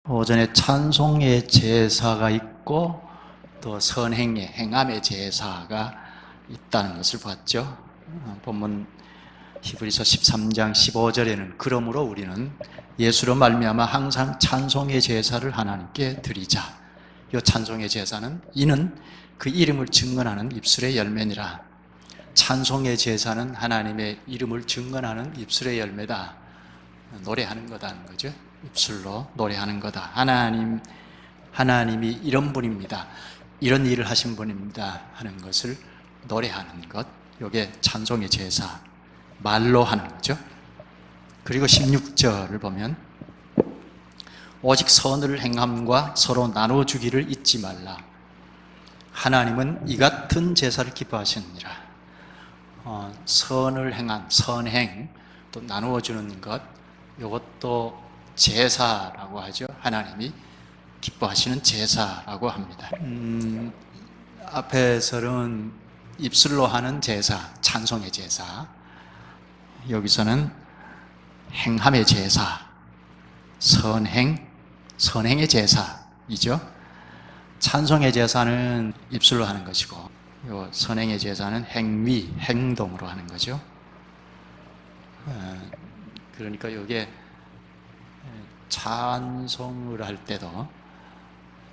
오전에 찬송의 제사가 있고 또 선행의 행함의 제사가 있다는 것을 봤죠. 본문 히브리서 13장 15절에는 그러므로 우리는 예수로 말미암아 항상 찬송의 제사를 하나님께 드리자. 이 찬송의 제사는 이는 그 이름을 증언하는 입술의 열매니라. 찬송의 제사는 하나님의 이름을 증언하는 입술의 열매다. 노래하는 거다는 거죠. 입술로 노래하는 거다. 하나님이 이런 분입니다. 이런 일을 하신 분입니다. 하는 것을 노래하는 것. 이게 찬송의 제사. 말로 하는 거죠. 그리고 16절을 보면 오직 선을 행함과 서로 나눠주기를 잊지 말라. 하나님은 이 같은 제사를 기뻐하시느니라. 선을 행한 선행, 또 나누어주는 것, 이것도 제사라고 하죠. 하나님이 기뻐하시는 제사라고 합니다. 앞에서는 입술로 하는 제사, 찬송의 제사, 여기서는 행함의 제사, 선행의 제사이죠. 찬송의 제사는 입술로 하는 것이고, 요 선행의 제사는 행위, 행동으로 하는 거죠. 그러니까 이게 찬송을 할 때도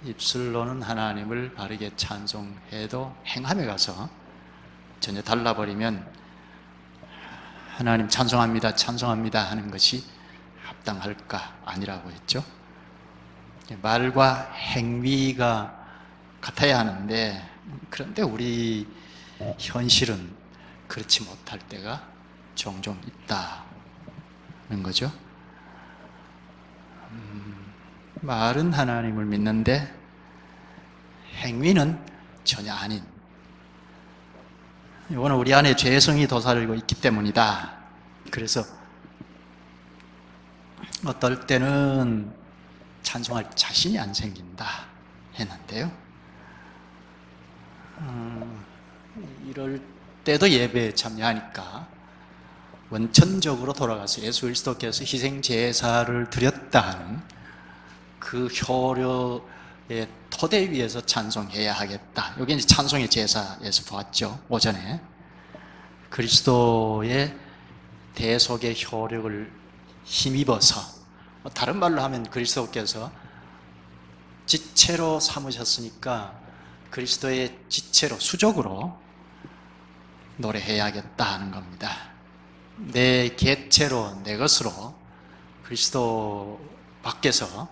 입술로는 하나님을 바르게 찬송해도 행함에 가서 전혀 달라버리면 하나님 찬송합니다, 찬송합니다 하는 것이 합당할까? 아니라고 했죠. 말과 행위가 같아야 하는데, 그런데 우리 현실은 그렇지 못할 때가 종종 있다는 거죠. 말은 하나님을 믿는데 행위는 전혀 아닌, 이거는 우리 안에 죄성이 도사리고 있기 때문이다. 그래서 어떨 때는 찬송할 자신이 안 생긴다 했는데요. 이럴 때도 예배에 참여하니까 원천적으로 돌아가서 예수 그리스도께서 희생 제사를 드렸다는 그 효력의 토대 위에서 찬송해야 하겠다. 여기 이제 찬송의 제사에서 보았죠. 오전에 그리스도의 대속의 효력을 힘입어서, 다른 말로 하면 그리스도께서 지체로 삼으셨으니까 그리스도의 지체로, 수족으로 노래해야겠다 하는 겁니다. 내 개체로, 내 것으로 그리스도 밖에서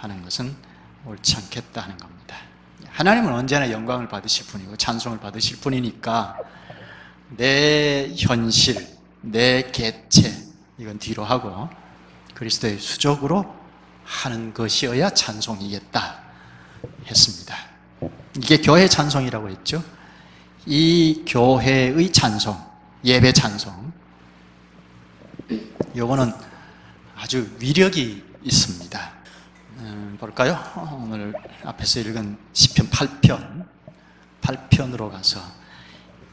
하는 것은 옳지 않겠다 하는 겁니다. 하나님은 언제나 영광을 받으실 분이고 찬송을 받으실 분이니까 내 현실, 내 개체, 이건 뒤로 하고 그리스도의 수족으로 하는 것이어야 찬송이겠다 했습니다. 이게 교회 찬송이라고 했죠. 이 교회의 찬송, 예배 찬송, 요거는 아주 위력이 있습니다. 볼까요? 오늘 앞에서 읽은 시편 8편으로 가서,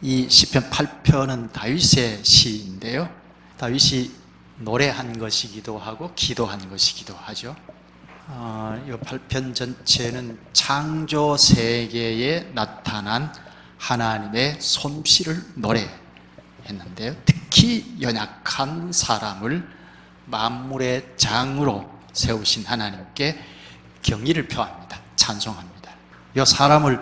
이 시편 8편은 다윗의 시인데요. 다윗이 노래한 것이기도 하고 기도한 것이기도 하죠. 이 8편 전체는 창조 세계에 나타난 하나님의 솜씨를 노래했는데요. 특히 연약한 사람을 만물의 장으로 세우신 하나님께 경의를 표합니다. 찬송합니다. 이 사람을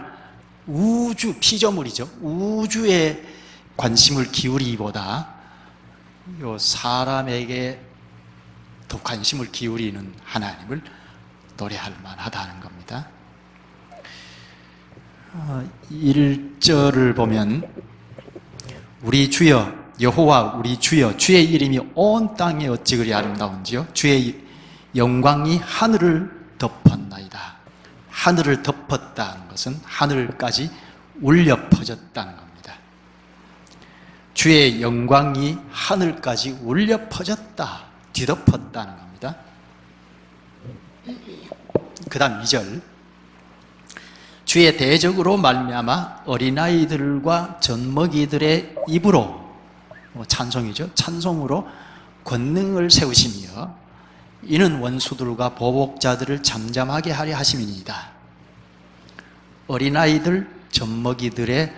피조물이죠. 우주에 관심을 기울이기보다 이 사람에게 더 관심을 기울이는 하나님을 노래할 만하다는 겁니다. 1절을 보면 우리 주여 여호와 우리 주여 주의 이름이 온 땅에 어찌 그리 아름다운지요. 주의 영광이 하늘을 덮었나이다. 하늘을 덮었다는 것은 하늘까지 울려 퍼졌다는 겁니다. 주의 영광이 하늘까지 울려 퍼졌다, 뒤덮었다는 겁니다. 그 다음 2절, 주의 대적으로 말미암아 어린아이들과 젖먹이들의 입으로, 찬송이죠. 찬송으로 권능을 세우시며 이는 원수들과 보복자들을 잠잠하게 하려 하심이니이다. 어린아이들, 젖먹이들의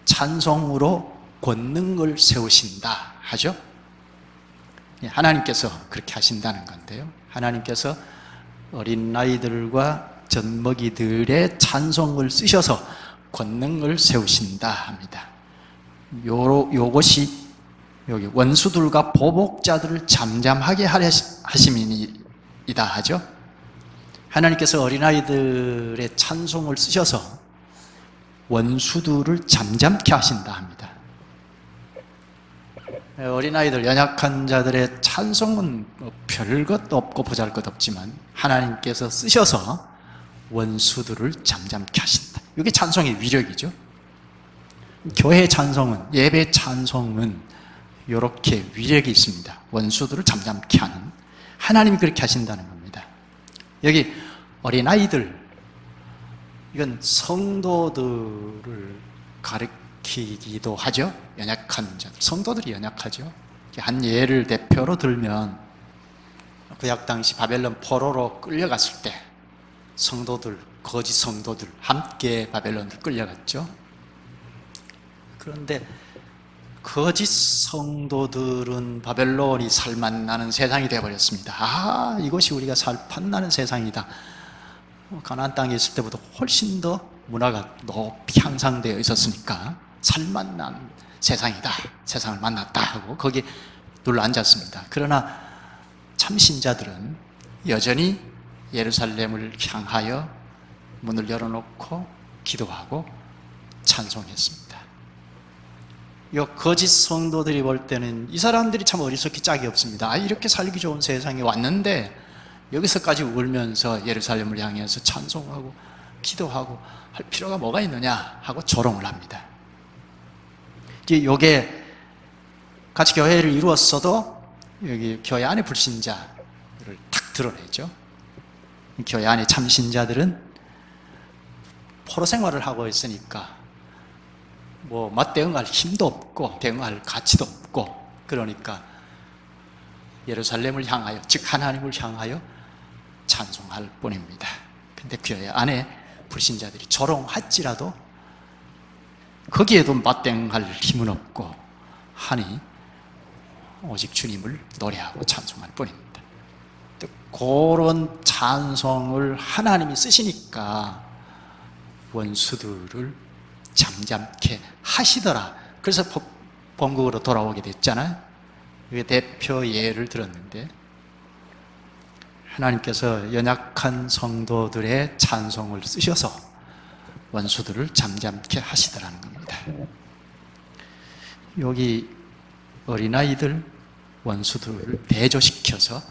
찬송으로 권능을 세우신다 하죠. 하나님께서 그렇게 하신다는 건데요. 하나님께서 어린아이들과 젖먹이들의 찬송을 쓰셔서 권능을 세우신다 합니다. 요것이 여기 원수들과 보복자들을 잠잠하게 하려 하심이다 하죠. 하나님께서 어린아이들의 찬송을 쓰셔서 원수들을 잠잠케 하신다 합니다. 어린아이들, 연약한 자들의 찬송은 별것 없고 보잘것없지만 하나님께서 쓰셔서 원수들을 잠잠케 하신다. 이게 찬송의 위력이죠. 교회 찬송은, 예배 찬송은 이렇게 위력이 있습니다. 원수들을 잠잠케 하는, 하나님이 그렇게 하신다는 겁니다. 여기 어린아이들, 이건 성도들을 가리키기도 하죠. 연약한 자들, 성도들이 연약하죠. 한 예를 대표로 들면 구약 당시 바벨론 포로로 끌려갔을 때 성도들, 거짓 성도들 함께 바벨론으로 끌려갔죠. 그런데 거짓 성도들은 바벨론이 살맛나는 세상이 되어버렸습니다. 아, 이것이 우리가 살맛나는 세상이다. 가나안 땅에 있을 때보다 훨씬 더 문화가 높이 향상되어 있었으니까 살맛난 세상이다, 세상을 만났다 하고 거기에 눌러 앉았습니다. 그러나 참신자들은 여전히 예루살렘을 향하여 문을 열어놓고 기도하고 찬송했습니다. 이 거짓 성도들이 볼 때는 이 사람들이 참 어리석기 짝이 없습니다. 아, 이렇게 살기 좋은 세상에 왔는데 여기서까지 울면서 예루살렘을 향해서 찬송하고 기도하고 할 필요가 뭐가 있느냐 하고 조롱을 합니다. 이게 같이 교회를 이루었어도 여기 교회 안에 불신자를 탁 드러내죠. 교회 안에 참신자들은 포로 생활을 하고 있으니까 뭐 맞대응할 힘도 없고 대응할 가치도 없고, 그러니까 예루살렘을 향하여, 즉 하나님을 향하여 찬송할 뿐입니다. 근데 교회 안에 불신자들이 조롱할지라도 거기에도 맞대응할 힘은 없고 하니 오직 주님을 노래하고 찬송할 뿐입니다. 그런 찬송을 하나님이 쓰시니까 원수들을 잠잠케 하시더라. 그래서 본국으로 돌아오게 됐잖아요. 이게 대표 예를 들었는데, 하나님께서 연약한 성도들의 찬송을 쓰셔서 원수들을 잠잠케 하시더라는 겁니다. 여기 어린아이들, 원수들을 대조시켜서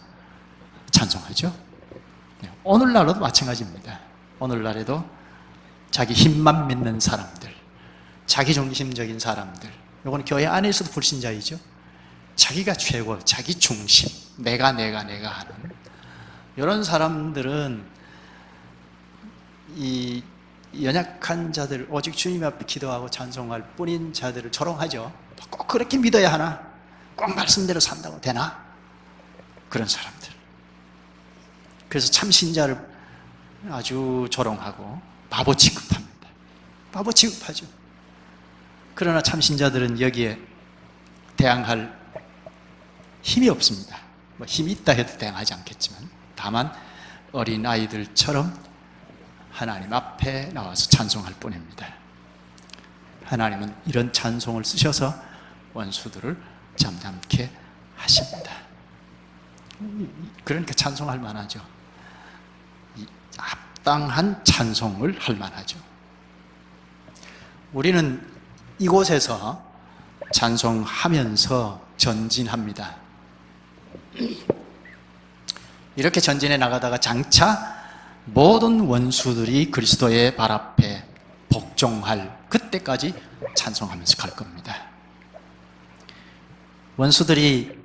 찬송하죠. 오늘날도 마찬가지입니다. 오늘날에도 자기 힘만 믿는 사람들, 자기중심적인 사람들, 이건 교회 안에서도 불신자이죠. 자기가 최고, 자기 중심, 내가 하는 이런 사람들은 이 연약한 자들, 오직 주님 앞에 기도하고 찬송할 뿐인 자들을 조롱하죠. 꼭 그렇게 믿어야 하나? 꼭 말씀대로 산다고 되나? 그런 사람들. 그래서 참신자를 아주 조롱하고 바보 취급합니다. 바보 취급하죠. 그러나 참신자들은 여기에 대항할 힘이 없습니다. 뭐 힘이 있다 해도 대항하지 않겠지만, 다만 어린아이들처럼 하나님 앞에 나와서 찬송할 뿐입니다. 하나님은 이런 찬송을 쓰셔서 원수들을 잠잠케 하십니다. 그러니까 찬송할 만하죠. 합당한 찬송을 할 만하죠. 우리는 이곳에서 찬송하면서 전진합니다. 이렇게 전진해 나가다가 장차 모든 원수들이 그리스도의 발 앞에 복종할 그때까지 찬송하면서 갈 겁니다. 원수들이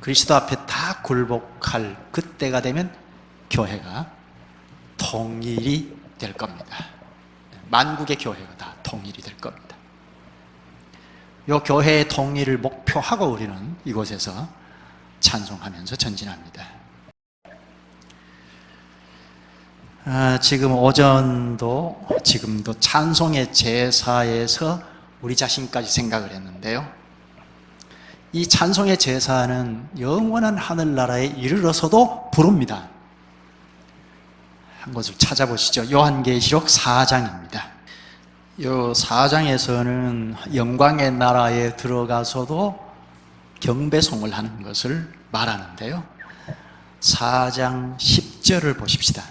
그리스도 앞에 다 굴복할 그때가 되면 교회가 통일이 될 겁니다. 만국의 교회가 다 통일이 될 겁니다. 이 교회의 통일을 목표하고 우리는 이곳에서 찬송하면서 전진합니다. 지금 오전도 지금도 찬송의 제사에서 우리 자신까지 생각을 했는데요. 이 찬송의 제사는 영원한 하늘나라에 이르러서도 부릅니다. 한 곳을 찾아보시죠. 요한계시록 4장입니다. 요 4장에서는 영광의 나라에 들어가서도 경배송을 하는 것을 말하는데요. 4장 10절을 보십시다.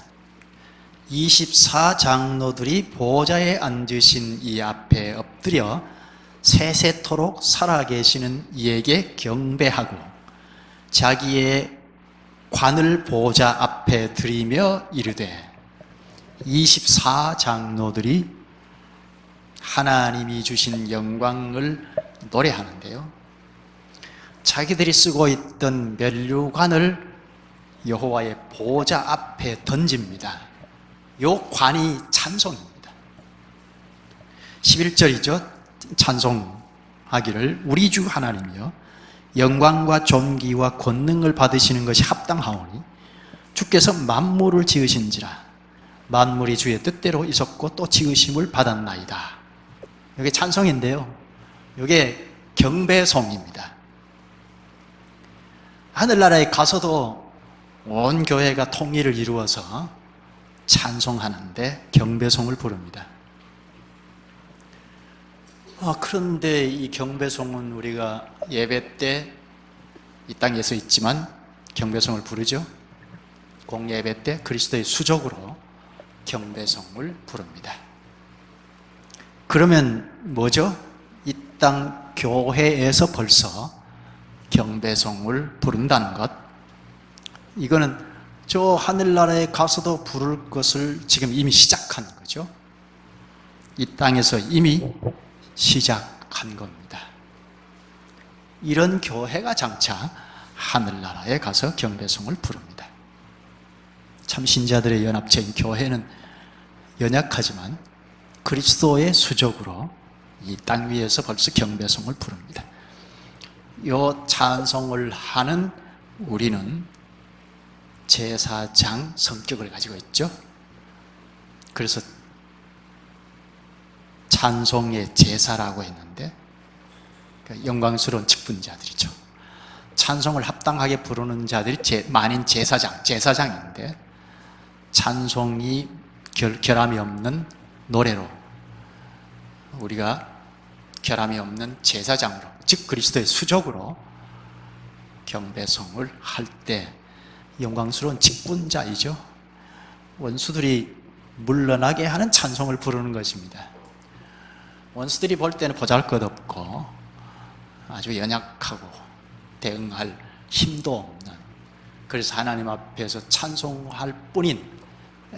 24장로들이 보좌에 앉으신 이 앞에 엎드려 세세토록 살아계시는 이에게 경배하고 자기의 관을 보좌 앞에 들이며 이르되 24장로들이 하나님이 주신 영광을 노래하는데요. 자기들이 쓰고 있던 면류관을 여호와의 보좌 앞에 던집니다. 요 관이 찬송입니다. 11절이죠. 찬송하기를 우리 주 하나님이여 영광과 존귀와 권능을 받으시는 것이 합당하오니 주께서 만물을 지으신지라 만물이 주의 뜻대로 있었고 또 지으심을 받았나이다. 이게 찬송인데요. 이게 경배송입니다. 하늘나라에 가서도 온 교회가 통일을 이루어서 찬송하는데 경배송을 부릅니다. 그런데 이 경배송은 우리가 예배 때 이 땅에서 있지만 경배송을 부르죠. 공예배 때 그리스도의 수족으로 경배송을 부릅니다. 그러면 뭐죠? 이 땅 교회에서 벌써 경배송을 부른다는 것, 이거는 저 하늘나라에 가서도 부를 것을 지금 이미 시작한 거죠. 이 땅에서 이미 시작한 겁니다. 이런 교회가 장차 하늘나라에 가서 경배송을 부릅니다. 참 신자들의 연합체인 교회는 연약하지만 그리스도의 수족으로 이 땅 위에서 벌써 경배송을 부릅니다. 이 찬송을 하는 우리는 제사장 성격을 가지고 있죠. 그래서 찬송의 제사라고 했는데 영광스러운 직분자들이죠. 찬송을 합당하게 부르는 자들이 만인 제사장인데 찬송이 결함이 없는 노래로 우리가 결함이 없는 제사장으로, 즉 그리스도의 수족으로 경배송을 할 때 영광스러운 직분자이죠. 원수들이 물러나게 하는 찬송을 부르는 것입니다. 원수들이 볼 때는 보잘것없고 아주 연약하고 대응할 힘도 없는, 그래서 하나님 앞에서 찬송할 뿐인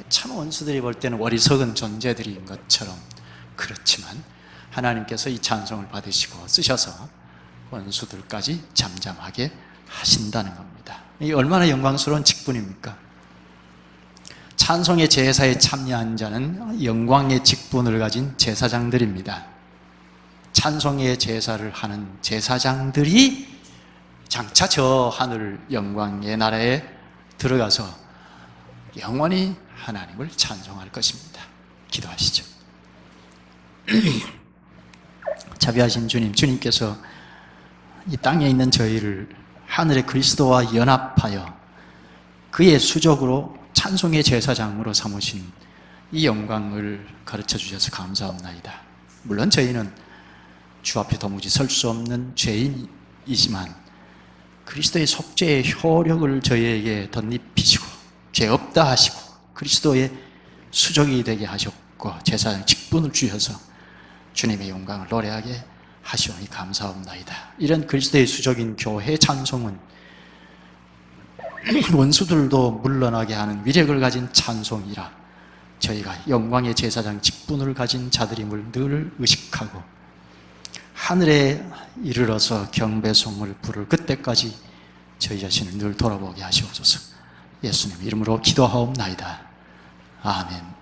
참 원수들이 볼 때는 어리석은 존재들인 것처럼, 그렇지만 하나님께서 이 찬송을 받으시고 쓰셔서 원수들까지 잠잠하게 하신다는 겁니다. 이 얼마나 영광스러운 직분입니까? 찬송의 제사에 참여한 자는 영광의 직분을 가진 제사장들입니다. 찬송의 제사를 하는 제사장들이 장차 저 하늘 영광의 나라에 들어가서 영원히 하나님을 찬송할 것입니다. 기도하시죠. 자비하신 주님, 주님께서 이 땅에 있는 저희를 하늘의 그리스도와 연합하여 그의 수족으로 찬송의 제사장으로 삼으신 이 영광을 가르쳐 주셔서 감사합나이다. 물론 저희는 주 앞에 도무지 설 수 없는 죄인이지만 그리스도의 속죄의 효력을 저희에게 덧입히시고 죄 없다 하시고 그리스도의 수족이 되게 하셨고 제사장 직분을 주셔서 주님의 영광을 노래하게 하시오니 감사합나이다. 이런 그리스도의 수족인 교회 찬송은 원수들도 물러나게 하는 위력을 가진 찬송이라 저희가 영광의 제사장 직분을 가진 자들임을 늘 의식하고 하늘에 이르러서 경배송을 부를 그때까지 저희 자신을 늘 돌아보게 하시옵소서. 예수님 이름으로 기도하옵나이다. 아멘.